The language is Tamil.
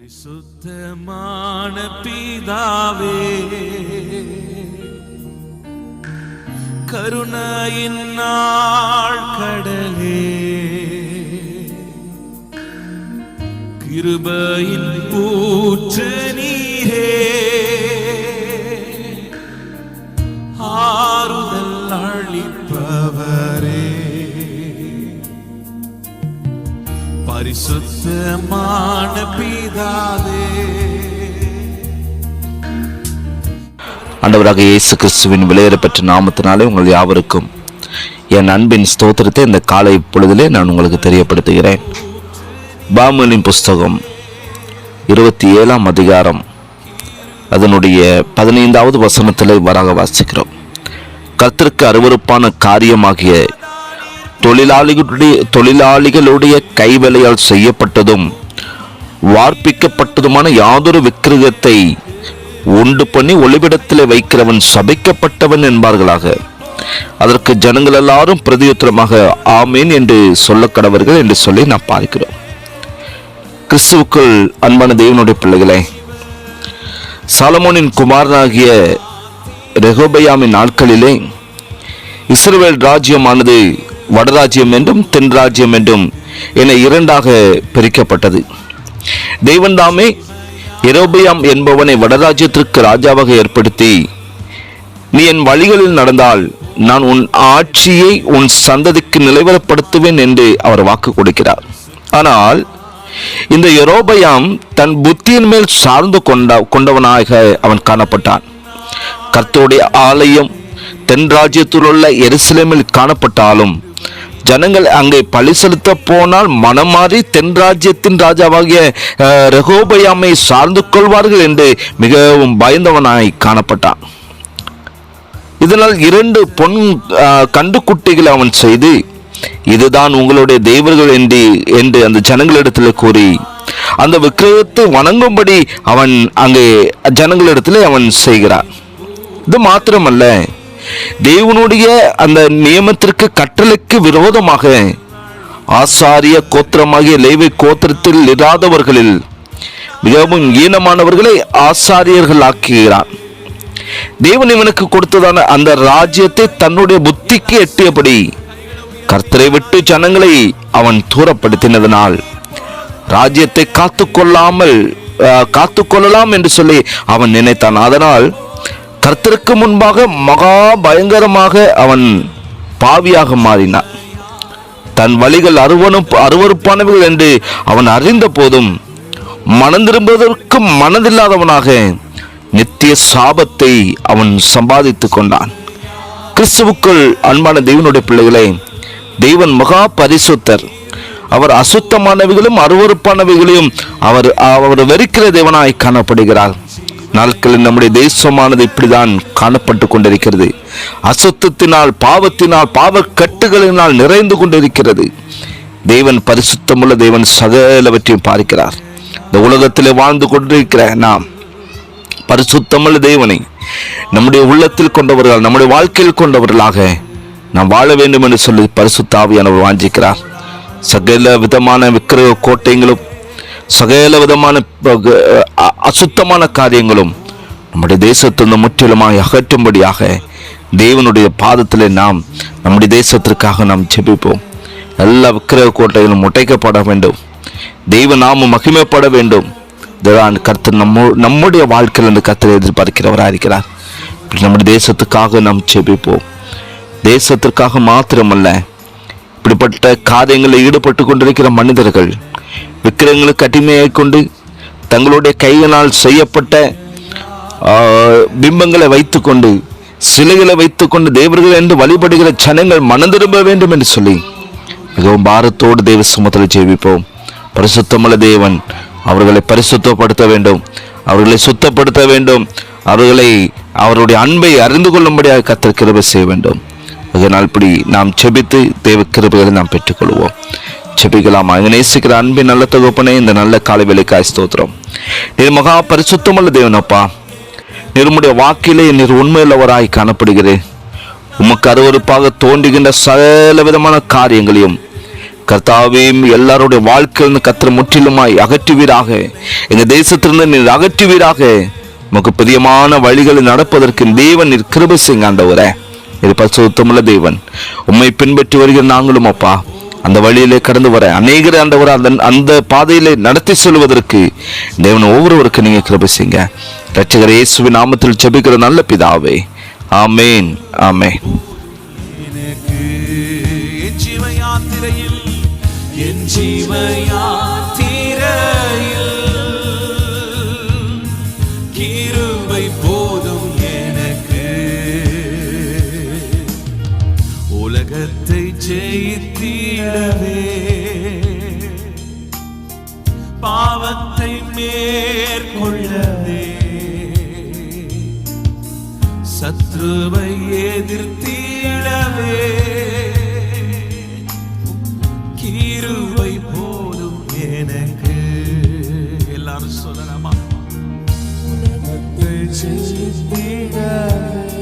பரிசுத்தமான பிதாவே, கருணையின் நாள் கடலே, கிருபையின் ஊற்று நீரே, ஆறுதல் அளிப்பவரே, பரிசுத்தமான பிதாவே. ஆண்டவராக இயேசு கிறிஸ்துவின் விலையேறப்பெற்ற நாமத்தினாலே உங்கள் யாவருக்கும் என் அன்பின் ஸ்தோத்திரத்தை இந்த காலை பொழுதிலே நான் உங்களுக்கு தெரியப்படுத்துகிறேன். பாமுவேலின் புஸ்தகம் 27ஆம் அதிகாரம் அதனுடைய 15வது வசனத்திலே வராக வாசிக்கிறோம். கர்த்தருக்கு அருவருப்பான காரியமாகிய தொழிலாளிகளுடைய கைவேலையால் செய்யப்பட்டதும் வார்ப்பிக்கப்பட்டதுமான யாதொரு விக்கிரகத்தை உண்டு பண்ணி ஒளிபிடத்திலே வைக்கிறவன் சபிக்கப்பட்டவன் என்பார்களாக. அதற்கு ஜனங்கள் எல்லாரும் பிரதியுத்தரமாக ஆமீன் என்று சொல்ல கடவர்கள் என்று சொல்லி நாம் பார்க்கிறோம். கிறிஸ்துவுக்குள் அன்பான தேவனுடைய பிள்ளைகளே, சாலமோனின் குமாரனாகிய ரெகோபெயாமின் நாட்களிலே இஸ்ரவேல் ராஜ்யமானது வடராஜ்யம் என்றும் தென் ராஜ்யம் என்றும் என இரண்டாக பிரிக்கப்பட்டது. தேவன் தாமே யெரொபெயாம் என்பவனை வடராஜ்யத்திற்கு ராஜாவாக ஏற்படுத்தி, நீ என் வழிகளில் நடந்தால் நான் உன் ஆட்சியை உன் சந்ததிக்கு நிலைவரப்படுத்துவேன் என்று அவர் வாக்கு கொடுக்கிறார். ஆனால் இந்த யெரொபெயாம் தன் புத்தியின் மேல் சார்ந்து கொண்டவனாக அவன் காணப்பட்டான். கர்த்தருடைய ஆலயம் தென் ராஜ்யத்தில் உள்ள எருசலேமில் காணப்பட்டாலும் ஜனங்கள் அங்கே பலி செலுத்த போனால் மனம் மாறி தென் ராஜ்யத்தின் ராஜாவாகிய ரெகோபெயாமை சார்ந்து கொள்வார்கள் என்று மிகவும் பயந்தவனாய் காணப்பட்டான். இதனால் 2 பொன் கண்டுக்குட்டிகளை அவன் செய்து, இதுதான் உங்களுடைய தெய்வங்கள் என்று அந்த ஜனங்களிடத்தில் கூறி அந்த விக்கிரகத்தை வணங்கும்படி அவன் அங்கே ஜனங்களிடத்தில் அவன் செய்கிறான். இது மாத்திரமல்ல, தேவனுடைய அந்த நியமத்திற்கு கட்டளைக்கு விரோதமாக ஆசாரிய கோத்திரமாகிய லேவி கோத்திரத்தில் இராதவர்களில் மிகவும் ஈனமானவர்களை ஆசாரியர்கள் ஆக்குகிறான். தேவன் இவனுக்கு கொடுத்ததான அந்த ராஜ்யத்தை தன்னுடைய புத்திக்கு எட்டியபடி கர்த்தரை விட்டு ஜனங்களை அவன் தூரப்படுத்தினதனால் ராஜ்யத்தை காத்துக்கொள்ளலாம் என்று சொல்லி அவன் நினைத்தான். அதனால் கர்த்தருக்கு முன்பாக மகா பயங்கரமாக அவன் பாவியாக மாறினான். தன் வழிகள் அருவருப்பானவர்கள் என்று அவன் அறிந்த போதும் மனம் திரும்புவதற்கு மனதில்லாதவனாக நித்திய சாபத்தை அவன் சம்பாதித்துக் கொண்டான். கிறிஸ்துவுக்குள் அன்பான தேவனுடைய பிள்ளைகளே, தேவன் மகா பரிசுத்தர். அவர் அசுத்தமானவைகளும் அருவருப்பானவைகளையும் அவர் வெறுக்கிற தேவனாய் காணப்படுகிறார். நாட்களில் நம்முடைய தேசமானது இப்படிதான் காணப்பட்டு கொண்டிருக்கிறது. அசுத்தத்தினால், பாவத்தினால், பாவக்கட்டுகளினால் நிறைந்து கொண்டிருக்கிறது. தேவன் பரிசுத்தமுள்ள தேவன் சகலவற்றையும் பார்க்கிறார். இந்த உலகத்திலே வாழ்ந்து கொண்டிருக்கிற நாம் பரிசுத்தமுள்ள தேவனை நம்முடைய உள்ளத்தில் கொண்டவர்கள், நம்முடைய வாழ்க்கையில் கொண்டவர்களாக நாம் வாழ வேண்டும் என்று சொல்லி பரிசுத்த ஆவியானவர் வாஞ்சிக்கிறார். சகல விதமான விக்கிரக கோட்டைகளும் சகல விதமான அசுத்தமான காரியங்களும் நம்முடைய தேசத்திலிருந்து முற்றிலுமாய் அகற்றும்படியாக தேவனுடைய பாதத்திலே நாம் நம்முடைய தேசத்திற்காக நாம் ஜெபிப்போம். எல்லா விக்கிரக கோட்டைகளும் உடைக்கப்பட வேண்டும். தெய்வ நாமம் மகிமைப்பட வேண்டும். இதுதான் கர்த்தர் நம்முடைய வாழ்க்கையில் இருந்து கர்த்தர் எதிர்பார்க்கிறவராக இருக்கிறார். நம்முடைய தேசத்துக்காக நாம் ஜெபிப்போம். தேசத்திற்காக மாத்திரமல்ல, இப்படிப்பட்ட காரியங்களில் ஈடுபட்டு கொண்டிருக்கிற மனிதர்கள் விக்கிரகங்களுக்கு அடிமையை கொண்டு தங்களுடைய கைகளால் செய்யப்பட்ட பிம்பங்களை வைத்துக்கொண்டு, சிலைகளை வைத்துக்கொண்டு தேவர்கள் என்று வழிபடுகிற ஜனங்கள் மனம் திரும்ப வேண்டும் என்று சொல்லி மிகவும் பாரத்தோடு தேவ சமூகத்தில் ஜெபிப்போம். பரிசுத்தமுள்ள தேவன் அவர்களை பரிசுத்தப்படுத்த வேண்டும், அவர்களை சுத்தப்படுத்த வேண்டும், அவருடைய அன்பை அறிந்து கொள்ளும்படியாக கர்த்தர் கிருபை செய்ய வேண்டும். அதனால் இப்படி நாம் ஜெபித்து தேவ கிருபைகளை நாம் பெற்றுக்கொள்வோம். ஜெபிக்கலாமா? எங்க நேசிக்கிற அன்பின் நல்ல தகப்பனே, இந்த நல்ல காலை வேளைக்காய் ஸ்தோத்திரம். நீர் மகா பரிசுத்தமுள்ள தேவனப்பா, நீருடைய வாக்கிலே நீர் உண்மையுள்ளவராய் காணப்படுகிறேன். உமக்கு அருவருப்பாக தோன்றுகின்ற சகல விதமான காரியங்களையும் கர்த்தாவே எல்லாருடைய வாழ்க்கையிலிருந்து கர்த்தர் முற்றிலுமாய் அகற்றுவீராக. எங்க தேசத்திலிருந்து நீர் அகற்றுவீராக. உமக்கு பிரியமான வழிகளில் நடப்பதற்கு தேவன் நீர் கிருபை செய்யுங்க ஆண்டவரே. இது பரிசுத்தமுள்ள தேவன். உம்மை பின்பற்றி வருகிற நாங்களும் அப்பா அந்த வழியிலே கடந்து வர அநேகரை ஆண்டவரை அந்த பாதையிலே நடத்தி செல்வதற்கு தேவன் ஒவ்வொருவருக்கு நீங்க கிருபை செய்யுங்க. இரட்சகர் இயேசுவின் நாமத்தில் ஜெபிக்கிற நல்ல பிதாவே, ஆமேன், ஆமேன். எனக்கு என் ஜீவ யாத்திரையில் என் ஜீவ யாத்திரையில் கிருபை போதும் எனக்கு. உலகத்தை ஜெயித்திடவே பாவத்தை மேற்கொள்ளவே சத்ருவை எதிர்த்திடவே கிருபை போதும் எனக்கு. எல்லாரும் சொல்லலாமா? உலகத்தை ஜெயித்திடவே